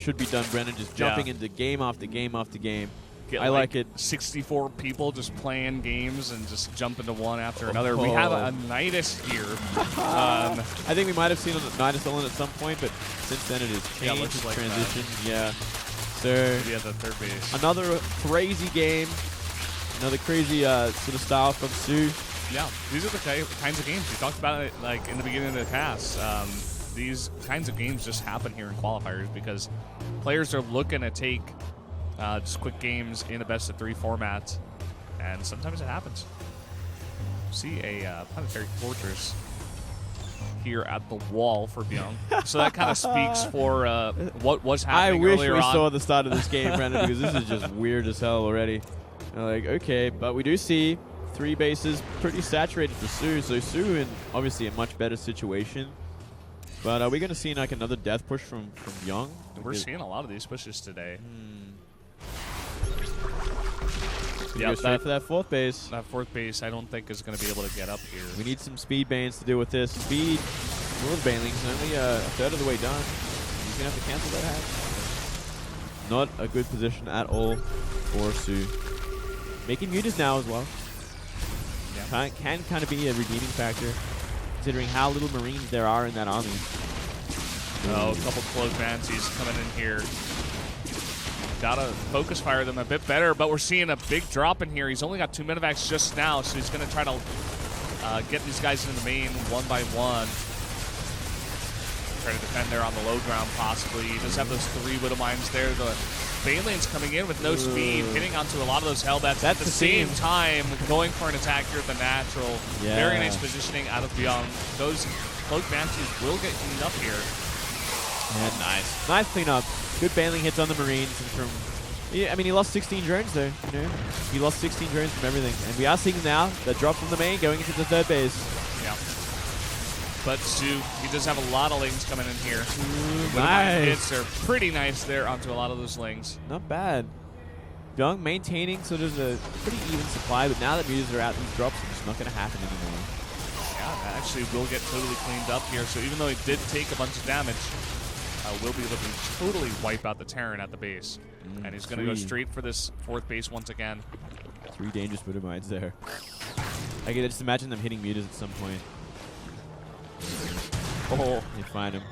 should be done, Brennan, just jumping into game after game after game. I like it. 64 people just playing games and just jump into one after another. We have a Nidus here. I think we might have seen a Nidus Olin at some point, but since then it has changed, looks like transitioned. Yeah. So yeah, the third base. another crazy game, another crazy sort of style from soO. Yeah, these are the kinds of games we talked about it like in the beginning of the cast. These kinds of games just happen here in qualifiers because players are looking to take just quick games in a best-of-3 format, and sometimes it happens. See a planetary fortress here at the wall for Bbyong. So that kind of speaks for what was happening earlier on. I wish we saw the start of this game, Brendan, because this is just weird as hell already. Like, okay, but we do see 3 bases pretty saturated for soO, so soO in obviously a much better situation. But are we going to see like another death push from Bbyong? We're seeing a lot of these pushes today. Yeah, for that 4th base. That 4th base, I don't think is going to be able to get up here. We need some speed banes to deal with this. Speed, North Baneling's only a third of the way done. He's going to have to cancel that hatch. Not a good position at all for soO. Making mutas now as well. Yeah. Can kind of be a redeeming factor, considering how little Marines there are in that army. Oh, a couple close fancies coming in here. Gotta focus fire them a bit better, but we're seeing a big drop in here. He's only got 2 medevacs just now, so he's going to try to get these guys in the main one by one. Try to defend there on the low ground, possibly. He does have those 3 Widow Mines there. The Baneling's coming in with no speed, hitting onto a lot of those Hellbats. At the same time, going for an attack here at the natural. Yeah. Very nice positioning out of Bbyong. Those Cloak Banshees will get cleaned up here. Yeah, nice. Nice cleanup. Good Baneling hits on the Marines. And from, yeah, I mean, he lost 16 drones though. You know, he lost 16 drones from everything, and we are seeing now the drop from the main going into the 3rd base. Yeah. But soO, he does have a lot of lings coming in here. Nice. Hits are pretty nice there onto a lot of those lings. Not bad. Bbyong maintaining sort of a pretty even supply, but now that mutas are out, these drops are just not going to happen anymore. Yeah, that actually will get totally cleaned up here. So even though he did take a bunch of damage, will be able to totally wipe out the Terran at the base. And he's going to go straight for this 4th base once again. 3 dangerous Widow Mines there. I can just imagine them hitting mutas at some point. Oh, they find him.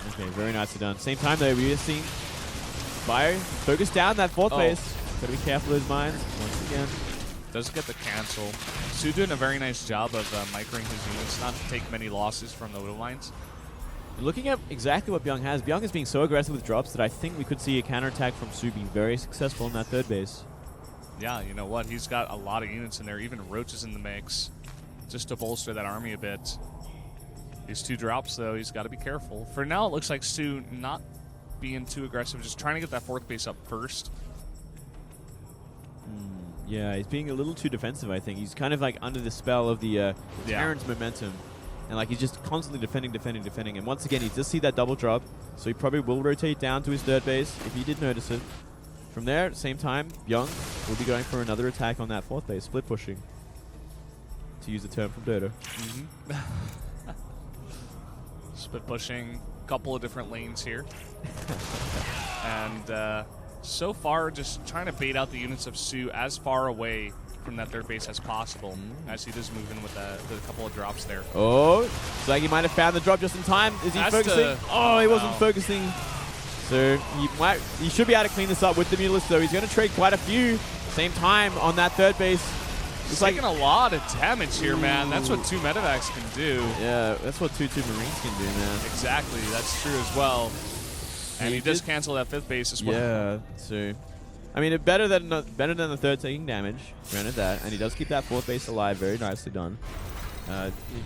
Okay, very nicely done. Same time though, we're seeing Fire focus down that 4th base. Gotta be careful of those mines once again. Does get the cancel. soO doing a very nice job of microing his units, not to take many losses from the Widow Mines. Looking at exactly what Bbyong has, Bbyong is being so aggressive with drops that I think we could see a counterattack from soO being very successful in that 3rd base. Yeah, you know what? He's got a lot of units in there, even Roaches in the mix, just to bolster that army a bit. These 2 drops, though, he's got to be careful. For now, it looks like soO not being too aggressive, just trying to get that 4th base up first. Yeah, he's being a little too defensive, I think. He's kind of like under the spell of the Terran's momentum. And like he's just constantly defending. And once again, he does see that double drop, so he probably will rotate down to his 3rd base if he did notice it. From there, at the same time, Bbyong will be going for another attack on that 4th base, split pushing, to use the term from Dota. Split pushing, a couple of different lanes here. And so far, just trying to bait out the units of soO as far away from that 3rd base as possible, as he does move in with a couple of drops there. Oh, it's like he might have found the drop just in time. Is he focusing? Oh, he wasn't focusing. So he should be able to clean this up with the Mutalisk, though. He's going to trade quite a few same time on that 3rd base. He's taking a lot of damage here, man. That's what 2 medevacs can do. Yeah, that's what 2 Marines can do, man. Exactly, that's true as well. And he does cancel that 5th base as well. Yeah, so I mean, better than the 3rd taking damage, granted that, and he does keep that 4th base alive. Very nicely done.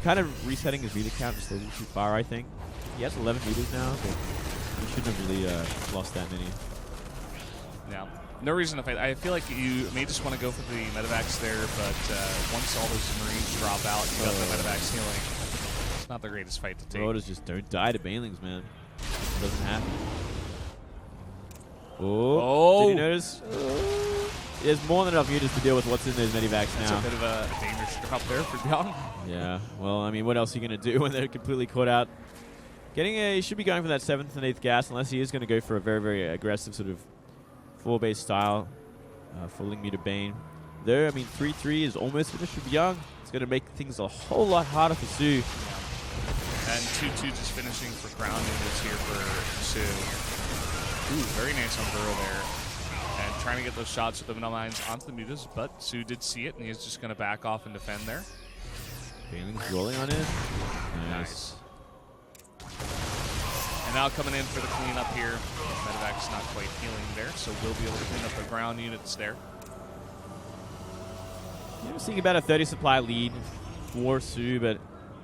Kind of resetting his meter count just a little too far, I think. He has 11 meters now, but he shouldn't have really lost that many. Yeah, no reason to fight. I feel like you may just want to go for the medevacs there, but once all those Marines drop out, you got the medevacs healing. It's not the greatest fight to take. Rotas just don't die to Banelings, man. It doesn't happen. Oh, did you notice? There's more than enough mutas to deal with what's in those medivacs now. That's a bit of a dangerous drop there for Bbyong. Yeah, well, I mean, what else are you going to do when they're completely caught out? He should be going for that 7th and 8th gas, unless he is going to go for a very, very aggressive sort of 4-base style, falling meter Bane. Though, I mean, 3-3 is almost finished for Bbyong. It's going to make things a whole lot harder for soO. And 2-2 just finishing for ground units here for soO. Ooh, very nice on Burrow there. And trying to get those shots with the middle mines onto the mutas, but soO did see it, and he's just going to back off and defend there. Baneling's rolling on it. Nice. And now coming in for the cleanup here. Medevac's not quite healing there, so we'll be able to clean up the ground units there. Yeah, we're seeing about a 30 supply lead for soO, but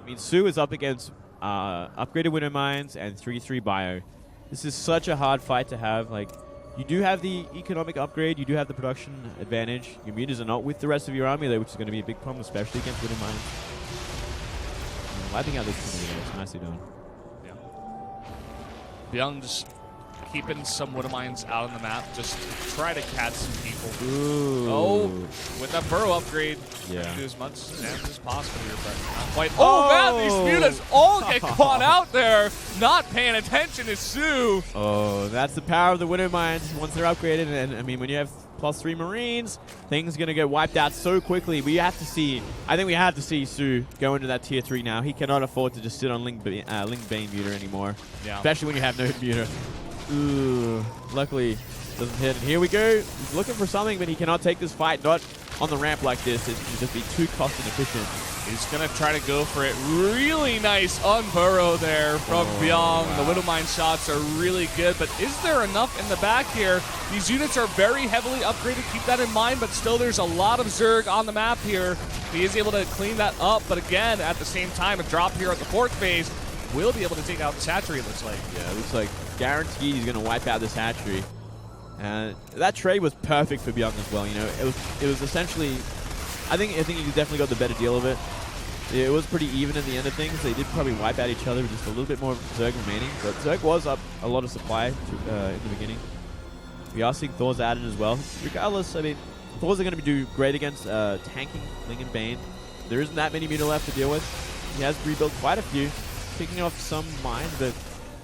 I mean, soO is up against upgraded winter mines and 3-3 bio. This is such a hard fight to have. Like, you do have the economic upgrade, you do have the production advantage. Your mutas are not with the rest of your army though, which is going to be a big problem, especially against winter mines. Wiping out this team, it's nicely done. Yeah. Bbyong just keeping some winter mines out on the map, just to try to catch some people. Ooh. Oh, with that Burrow upgrade, yeah. do as much damage as possible here, but not quite. Oh, man, these mutas all get caught out there, not paying attention to soO. Oh, that's the power of the winter mines once they're upgraded. And I mean, when you have +3 Marines, things are going to get wiped out so quickly. We have to see, I think we have to see soO go into that tier 3 now. He cannot afford to just sit on Link Bane meter anymore, especially when you have no meter. Ooh, luckily doesn't hit. And here we go. He's looking for something, but he cannot take this fight. Not on the ramp like this. It can just be too cost inefficient. He's going to try to go for it. Really nice on Burrow there from Bbyong. Wow. The Widowmine shots are really good, but is there enough in the back here? These units are very heavily upgraded. Keep that in mind, but still there's a lot of Zerg on the map here. He is able to clean that up, but again, at the same time, a drop here at the 4th phase will be able to take out the hatchery, it looks like. Yeah, it looks like guaranteed he's going to wipe out this hatchery. And that trade was perfect for Bbyong as well. You know, it was essentially, I think he definitely got the better deal of it. It was pretty even in the end of things. They did probably wipe out each other with just a little bit more Zerg remaining, but Zerg was up a lot of supply in the beginning. We are seeing Thor's added as well. Regardless, I mean, Thor's are going to do great against tanking Ling and Bane. There isn't that many meter left to deal with. He has rebuilt quite a few, picking off some mines, but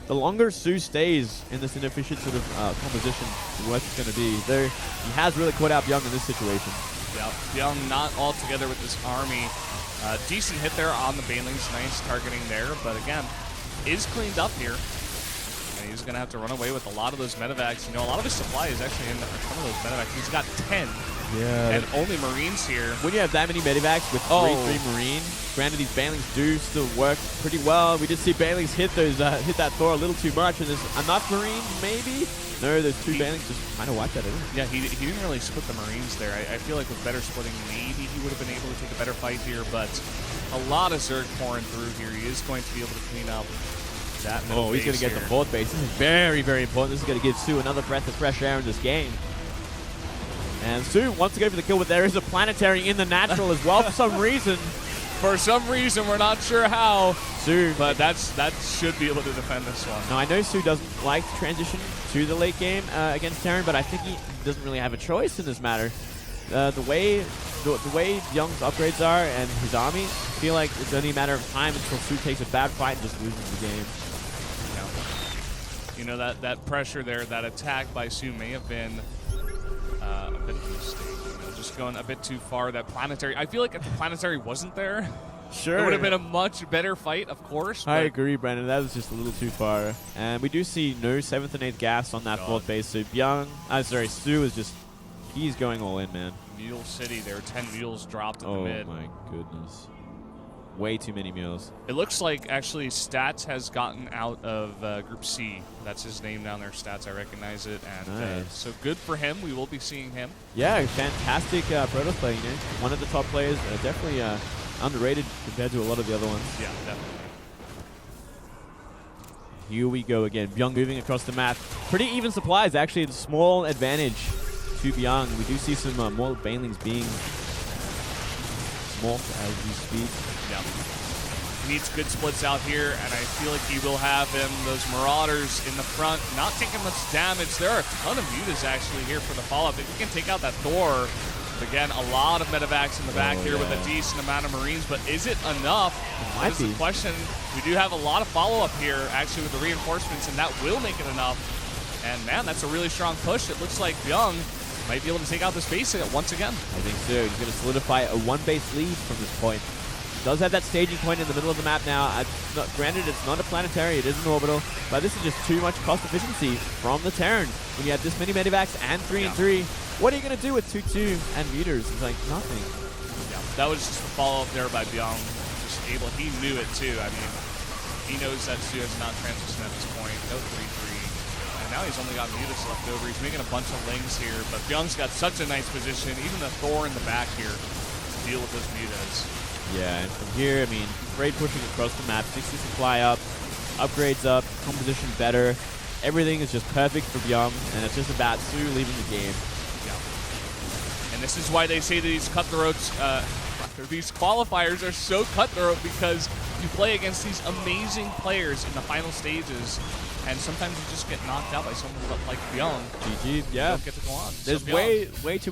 the longer soO stays in this inefficient sort of composition, the worse it's going to be. Though he has really caught out Bbyong in this situation. Yeah, Bbyong not all together with this army. Decent hit there on the Banelings, nice targeting there, but again, is cleaned up here. And he's going to have to run away with a lot of those medevacs. You know, a lot of his supply is actually in some of those medevacs. He's got 10. Yeah. And only Marines here. When you have that many medevacs with 3 Marine, granted these Banelings do still work pretty well. We did see Banelings hit that Thor a little too much, and there's enough Marines maybe. No, those 2 Banelings just kind of wiped that out. Yeah, he didn't really split the Marines there. I feel like with better splitting, maybe he would have been able to take a better fight here, but a lot of Zerg pouring through here. He is going to be able to clean up that middle he's going to get here. the 4th base. This is very, very important. This is going to give soO another breath of fresh air in this game. And soO wants to go for the kill, but there is a planetary in the natural as well for some reason. For some reason, we're not sure how. soO, but that should be able to defend this one. No, I know soO doesn't like to transition to the late game against Terran, but I think he doesn't really have a choice in this matter. The way Bbyong's upgrades are and his army, I feel like it's only a matter of time until soO takes a bad fight and just loses the game. Yeah. You know, that pressure there, that attack by soO may have been a bit of a mistake. You know, just going a bit too far. That planetary, I feel like if the planetary wasn't there, sure, it would have been a much better fight, of course. I agree, Brandon. That was just a little too far. And we do see no 7th and 8th gas on that 4th base. So soO is just, he's going all in, man. Mule City, there are 10 mules dropped in the mid. Oh my goodness. Way too many mules. It looks like actually Stats has gotten out of Group C. That's his name down there, Stats. I recognize it. And nice. So good for him. We will be seeing him. Yeah, fantastic Protoss play, you know. One of the top players, definitely underrated compared to a lot of the other ones. Yeah, definitely. Here we go again. Bbyong moving across the map. Pretty even supplies, actually. A small advantage to Bbyong. We do see some more Banelings being morphed as we speak. Yeah. He needs good splits out here, and I feel like he will have him. Those Marauders in the front, not taking much damage. There are a ton of mutas actually here for the follow-up. If he can take out that Thor, Again, a lot of medevacs in the back here with a decent amount of Marines, but is it enough? That's the question. We do have a lot of follow-up here, actually, with the reinforcements, and that will make it enough. And, man, that's a really strong push. It looks like Bbyong might be able to take out this base once again. I think so. He's going to solidify a one-base lead from this point. Does have that staging point in the middle of the map now. Granted, it's not a planetary, it is an orbital, but this is just too much cost efficiency from the Terran. When you have this many medivacs and 3 and 3, what are you going to do with 2-2 and meters? It's like nothing. Yeah, that was just a follow-up there by Bbyong. He knew it too. I mean, he knows that soO is not transition at this point. No 3-3. And now he's only got mutas left over. He's making a bunch of lings here, but Byung's got such a nice position. Even the Thor in the back here to deal with those mutas. Yeah, and from here, I mean, great pushing across the map, 60 supply up, upgrades up, composition better. Everything is just perfect for Bbyong, and it's just about soO leaving the game. Yeah. And this is why they say that these cutthroats, these qualifiers are so cutthroat, because you play against these amazing players in the final stages, and sometimes you just get knocked out by someone like Bbyong. GG, yeah. You don't get to go on. There's so way too many